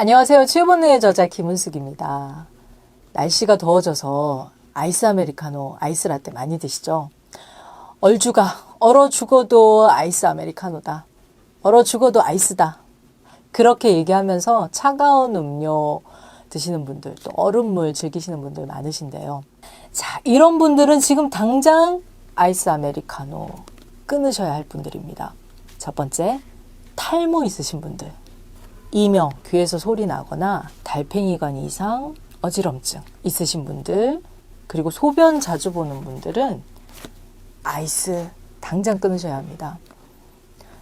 안녕하세요. 치유본능의 저자 김은숙입니다. 날씨가 더워져서 아이스 아메리카노, 아이스 라떼 많이 드시죠? 얼죽아, 얼어 죽어도 아이스 아메리카노다. 얼어 죽어도 아이스다. 그렇게 얘기하면서 차가운 음료 드시는 분들, 또 얼음물 즐기시는 분들 많으신데요. 자, 이런 분들은 지금 당장 아이스 아메리카노 끊으셔야 할 분들입니다. 첫 번째, 탈모 있으신 분들. 이명, 귀에서 소리 나거나 달팽이관 이상, 어지럼증 있으신 분들, 그리고 소변 자주 보는 분들은 아이스 당장 끊으셔야 합니다.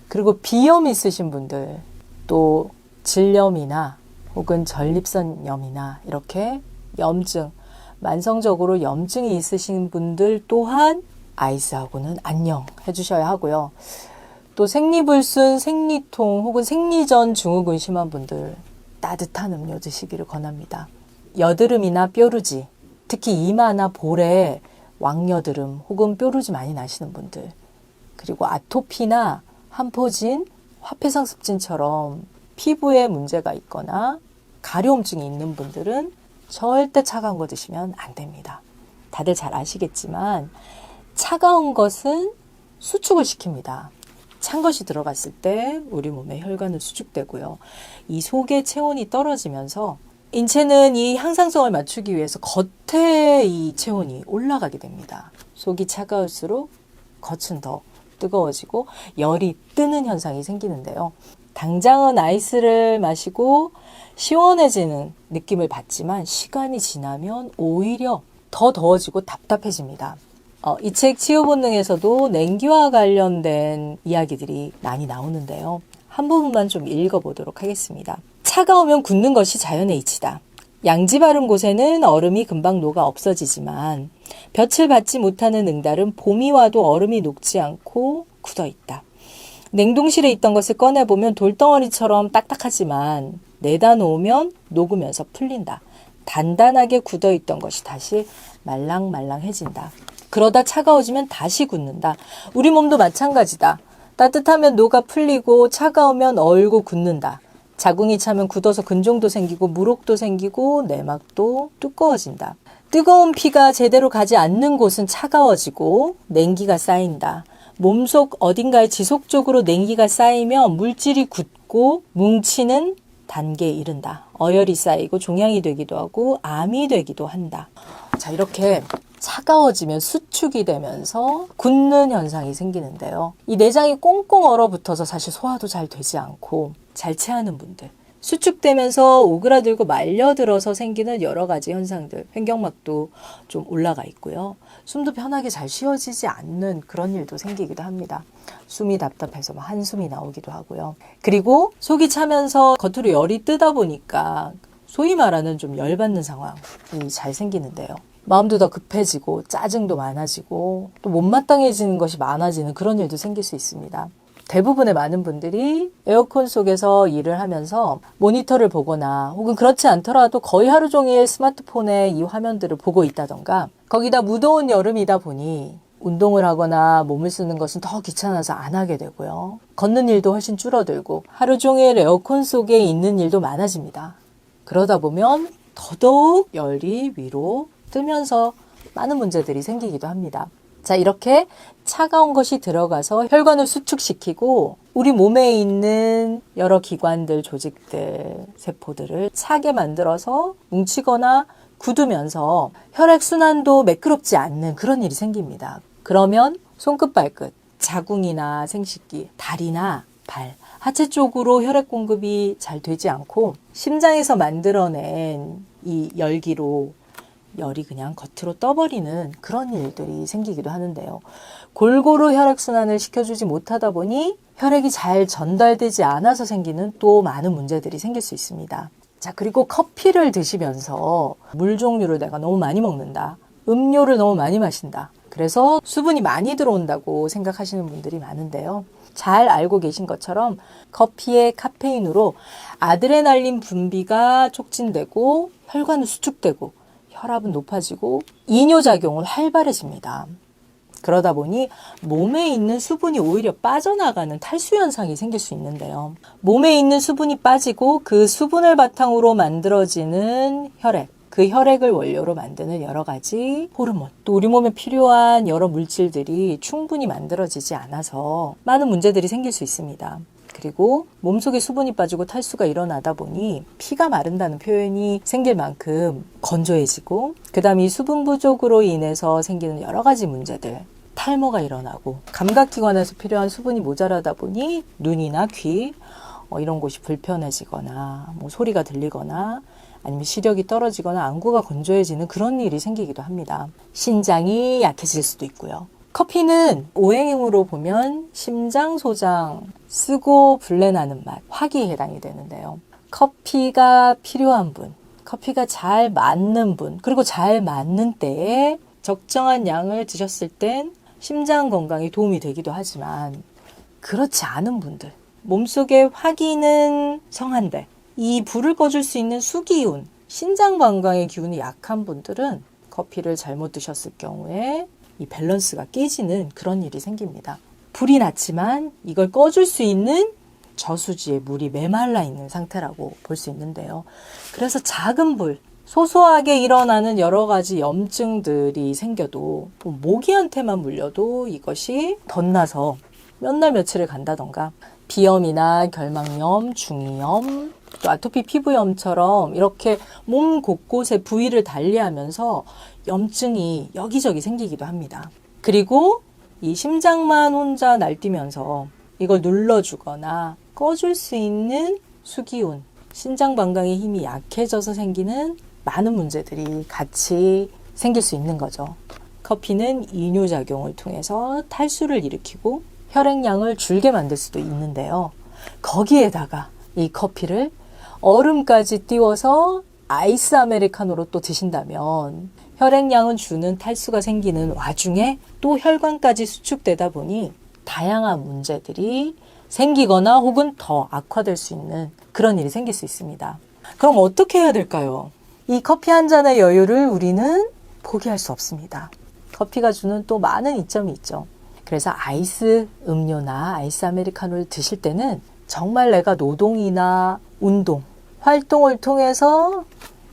그리고 비염 있으신 분들, 또 질염이나 혹은 전립선염이나 이렇게 염증, 만성적으로 염증이 있으신 분들 또한 아이스하고는 안녕 해주셔야 하고요. 또 생리불순, 생리통 혹은 생리전 증후군 심한 분들 따뜻한 음료 드시기를 권합니다. 여드름이나 뾰루지, 특히 이마나 볼에 왕여드름 혹은 뾰루지 많이 나시는 분들, 그리고 아토피나 한포진, 화폐상습진처럼 피부에 문제가 있거나 가려움증이 있는 분들은 절대 차가운 거 드시면 안 됩니다. 다들 잘 아시겠지만 차가운 것은 수축을 시킵니다. 찬 것이 들어갔을 때 우리 몸에 혈관은 수축되고요. 이 속의 체온이 떨어지면서 인체는 이 항상성을 맞추기 위해서 겉에 이 체온이 올라가게 됩니다. 속이 차가울수록 겉은 더 뜨거워지고 열이 뜨는 현상이 생기는데요. 당장은 아이스를 마시고 시원해지는 느낌을 받지만 시간이 지나면 오히려 더 더워지고 답답해집니다. 이 책 치유본능에서도 냉기와 관련된 이야기들이 많이 나오는데요. 한 부분만 좀 읽어보도록 하겠습니다. 차가우면 굳는 것이 자연의 이치다. 양지 바른 곳에는 얼음이 금방 녹아 없어지지만 볕을 받지 못하는 응달은 봄이 와도 얼음이 녹지 않고 굳어 있다. 냉동실에 있던 것을 꺼내보면 돌덩어리처럼 딱딱하지만 내다 놓으면 녹으면서 풀린다. 단단하게 굳어 있던 것이 다시 말랑말랑해진다. 그러다 차가워지면 다시 굳는다. 우리 몸도 마찬가지다. 따뜻하면 녹아 풀리고 차가우면 얼고 굳는다. 자궁이 차면 굳어서 근종도 생기고 물혹도 생기고 내막도 두꺼워진다. 뜨거운 피가 제대로 가지 않는 곳은 차가워지고 냉기가 쌓인다. 몸속 어딘가에 지속적으로 냉기가 쌓이면 물질이 굳고 뭉치는 단계에 이른다. 어혈이 쌓이고 종양이 되기도 하고 암이 되기도 한다. 자, 이렇게 차가워지면 수축이 되면서 굳는 현상이 생기는데요. 이 내장이 꽁꽁 얼어붙어서 사실 소화도 잘 되지 않고 잘 체하는 분들, 수축되면서 오그라들고 말려들어서 생기는 여러 가지 현상들, 횡격막도 좀 올라가 있고요. 숨도 편하게 잘 쉬어지지 않는 그런 일도 생기기도 합니다. 숨이 답답해서 한숨이 나오기도 하고요. 그리고 속이 차면서 겉으로 열이 뜨다 보니까 소위 말하는 좀 열받는 상황이 잘 생기는데요. 마음도 더 급해지고 짜증도 많아지고 또 못마땅해지는 것이 많아지는 그런 일도 생길 수 있습니다. 대부분의 많은 분들이 에어컨 속에서 일을 하면서 모니터를 보거나 혹은 그렇지 않더라도 거의 하루 종일 스마트폰에 이 화면들을 보고 있다던가 거기다 무더운 여름이다 보니 운동을 하거나 몸을 쓰는 것은 더 귀찮아서 안 하게 되고요. 걷는 일도 훨씬 줄어들고 하루 종일 에어컨 속에 있는 일도 많아집니다. 그러다 보면 더더욱 열이 위로 뜨면서 많은 문제들이 생기기도 합니다. 자, 이렇게 차가운 것이 들어가서 혈관을 수축시키고 우리 몸에 있는 여러 기관들, 조직들, 세포들을 차게 만들어서 뭉치거나 굳으면서 혈액순환도 매끄럽지 않는 그런 일이 생깁니다. 그러면 손끝, 발끝, 자궁이나 생식기, 다리나 발, 하체 쪽으로 혈액 공급이 잘 되지 않고 심장에서 만들어낸 이 열기로 열이 그냥 겉으로 떠버리는 그런 일들이 생기기도 하는데요. 골고루 혈액순환을 시켜주지 못하다 보니 혈액이 잘 전달되지 않아서 생기는 또 많은 문제들이 생길 수 있습니다. 자, 그리고 커피를 드시면서 물 종류를 내가 너무 많이 먹는다. 음료를 너무 많이 마신다. 그래서 수분이 많이 들어온다고 생각하시는 분들이 많은데요. 잘 알고 계신 것처럼 커피의 카페인으로 아드레날린 분비가 촉진되고 혈관은 수축되고 혈압은 높아지고 이뇨작용은 활발해집니다. 그러다 보니 몸에 있는 수분이 오히려 빠져나가는 탈수 현상이 생길 수 있는데요. 몸에 있는 수분이 빠지고 그 수분을 바탕으로 만들어지는 혈액, 그 혈액을 원료로 만드는 여러 가지 호르몬, 또 우리 몸에 필요한 여러 물질들이 충분히 만들어지지 않아서 많은 문제들이 생길 수 있습니다. 그리고 몸속에 수분이 빠지고 탈수가 일어나다 보니 피가 마른다는 표현이 생길 만큼 건조해지고, 그 다음에 이 수분 부족으로 인해서 생기는 여러 가지 문제들, 탈모가 일어나고, 감각기관에서 필요한 수분이 모자라다 보니 눈이나 귀 이런 곳이 불편해지거나 뭐 소리가 들리거나 아니면 시력이 떨어지거나 안구가 건조해지는 그런 일이 생기기도 합니다. 신장이 약해질 수도 있고요. 커피는 오행으로 보면 심장, 소장, 쓰고 불내나는 맛, 화기에 해당이 되는데요. 커피가 필요한 분, 커피가 잘 맞는 분, 그리고 잘 맞는 때에 적정한 양을 드셨을 땐 심장 건강에 도움이 되기도 하지만, 그렇지 않은 분들, 몸속에 화기는 성한데 이 불을 꺼줄 수 있는 수기운, 신장 건강의 기운이 약한 분들은 커피를 잘못 드셨을 경우에 이 밸런스가 깨지는 그런 일이 생깁니다. 불이 났지만 이걸 꺼줄 수 있는 저수지에 물이 메말라 있는 상태라고 볼 수 있는데요. 그래서 작은 불, 소소하게 일어나는 여러 가지 염증들이 생겨도, 모기한테만 물려도 이것이 덧나서 몇 날 며칠을 간다던가, 비염이나 결막염, 중이염, 또 아토피 피부염처럼 이렇게 몸 곳곳에 부위를 달리하면서 염증이 여기저기 생기기도 합니다. 그리고 이 심장만 혼자 날뛰면서 이걸 눌러주거나 꺼줄 수 있는 수기운, 신장 방광의 힘이 약해져서 생기는 많은 문제들이 같이 생길 수 있는 거죠. 커피는 이뇨작용을 통해서 탈수를 일으키고 혈액량을 줄게 만들 수도 있는데요. 거기에다가 이 커피를 얼음까지 띄워서 아이스 아메리카노로 또 드신다면 혈액량은 주는 탈수가 생기는 와중에 또 혈관까지 수축되다 보니 다양한 문제들이 생기거나 혹은 더 악화될 수 있는 그런 일이 생길 수 있습니다. 그럼 어떻게 해야 될까요? 이 커피 한 잔의 여유를 우리는 포기할 수 없습니다. 커피가 주는 또 많은 이점이 있죠. 그래서 아이스 음료나 아이스 아메리카노를 드실 때는 정말 내가 노동이나 운동, 활동을 통해서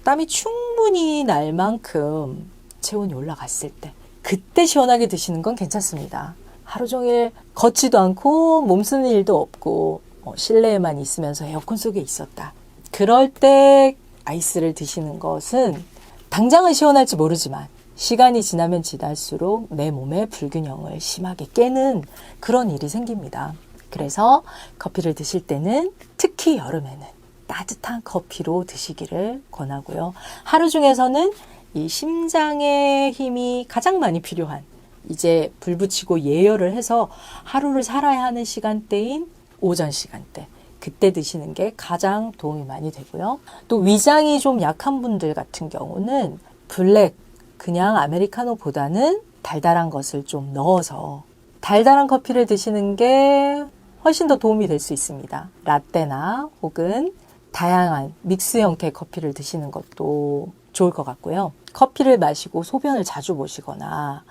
땀이 충분히 날 만큼 체온이 올라갔을 때, 그때 시원하게 드시는 건 괜찮습니다. 하루 종일 걷지도 않고 몸 쓰는 일도 없고 실내에만 있으면서 에어컨 속에 있었다. 그럴 때 아이스를 드시는 것은 당장은 시원할지 모르지만 시간이 지나면 지날수록 내 몸의 불균형을 심하게 깨는 그런 일이 생깁니다. 그래서 커피를 드실 때는 특히 여름에는 따뜻한 커피로 드시기를 권하고요. 하루 중에서는 이 심장의 힘이 가장 많이 필요한, 이제 불 붙이고 예열을 해서 하루를 살아야 하는 시간대인 오전 시간대, 그때 드시는 게 가장 도움이 많이 되고요. 또 위장이 좀 약한 분들 같은 경우는 블랙, 그냥 아메리카노보다는 달달한 것을 좀 넣어서 달달한 커피를 드시는 게 훨씬 더 도움이 될 수 있습니다. 라떼나 혹은 다양한 믹스 형태의 커피를 드시는 것도 좋을 것 같고요. 커피를 마시고 소변을 자주 보시거나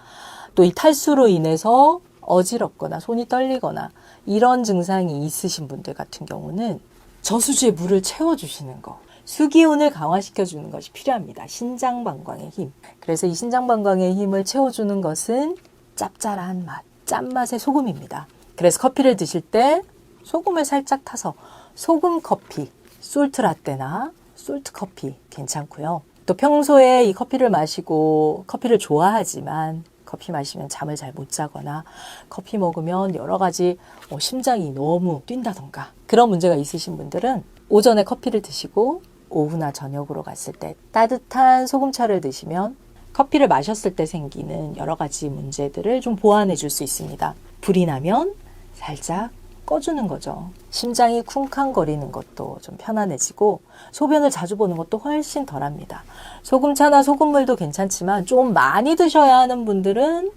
또 이 탈수로 인해서 어지럽거나 손이 떨리거나 이런 증상이 있으신 분들 같은 경우는 저수지에 물을 채워주시는 거, 수기운을 강화시켜주는 것이 필요합니다. 신장방광의 힘. 그래서 이 신장방광의 힘을 채워주는 것은 짭짤한 맛, 짠맛의 소금입니다. 그래서 커피를 드실 때 소금을 살짝 타서 소금 커피, 솔트 라떼나 솔트 커피 괜찮고요. 또 평소에 이 커피를 마시고 커피를 좋아하지만 커피 마시면 잠을 잘 못 자거나 커피 먹으면 여러 가지 심장이 너무 뛴다던가 그런 문제가 있으신 분들은 오전에 커피를 드시고 오후나 저녁으로 갔을 때 따뜻한 소금차를 드시면 커피를 마셨을 때 생기는 여러 가지 문제들을 좀 보완해 줄 수 있습니다. 불이 나면 살짝 꺼주는 거죠. 심장이 쿵쾅거리는 것도 좀 편안해지고 소변을 자주 보는 것도 훨씬 덜합니다. 소금차나 소금물도 괜찮지만 좀 많이 드셔야 하는 분들은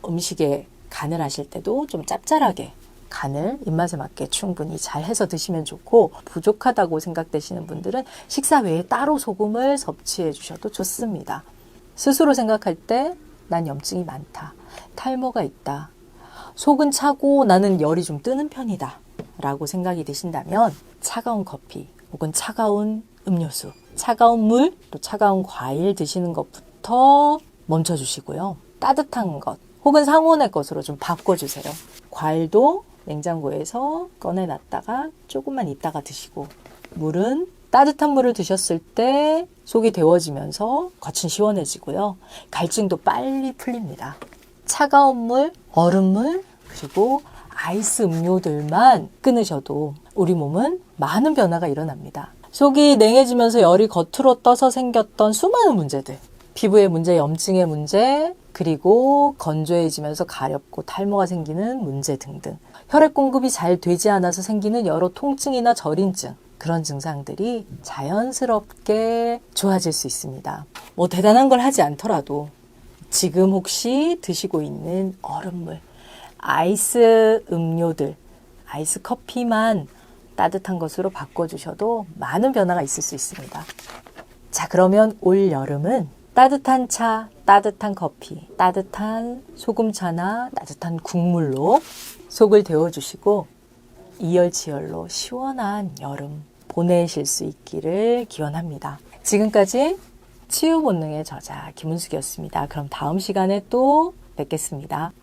음식에 간을 하실 때도 좀 짭짤하게 간을 입맛에 맞게 충분히 잘 해서 드시면 좋고, 부족하다고 생각되시는 분들은 식사 외에 따로 소금을 섭취해 주셔도 좋습니다. 스스로 생각할 때 난 염증이 많다. 탈모가 있다. 속은 차고 나는 열이 좀 뜨는 편이다. 라고 생각이 드신다면 차가운 커피 혹은 차가운 음료수, 차가운 물, 또 차가운 과일 드시는 것부터 멈춰주시고요. 따뜻한 것 혹은 상온의 것으로 좀 바꿔주세요. 과일도 냉장고에서 꺼내놨다가 조금만 있다가 드시고, 물은 따뜻한 물을 드셨을 때 속이 데워지면서 겉은 시원해지고요. 갈증도 빨리 풀립니다. 차가운 물, 얼음물, 그리고 아이스 음료들만 끊으셔도 우리 몸은 많은 변화가 일어납니다. 속이 냉해지면서 열이 겉으로 떠서 생겼던 수많은 문제들, 피부의 문제, 염증의 문제, 그리고 건조해지면서 가렵고 탈모가 생기는 문제 등등, 혈액 공급이 잘 되지 않아서 생기는 여러 통증이나 저린증, 그런 증상들이 자연스럽게 좋아질 수 있습니다. 뭐 대단한 걸 하지 않더라도 지금 혹시 드시고 있는 얼음물, 아이스 음료들, 아이스 커피만 따뜻한 것으로 바꿔주셔도 많은 변화가 있을 수 있습니다. 자, 그러면 올 여름은 따뜻한 차, 따뜻한 커피, 따뜻한 소금차나 따뜻한 국물로 속을 데워주시고 이열치열로 시원한 여름 보내실 수 있기를 기원합니다. 지금까지 치유본능의 저자 김은숙이었습니다. 그럼 다음 시간에 또 뵙겠습니다.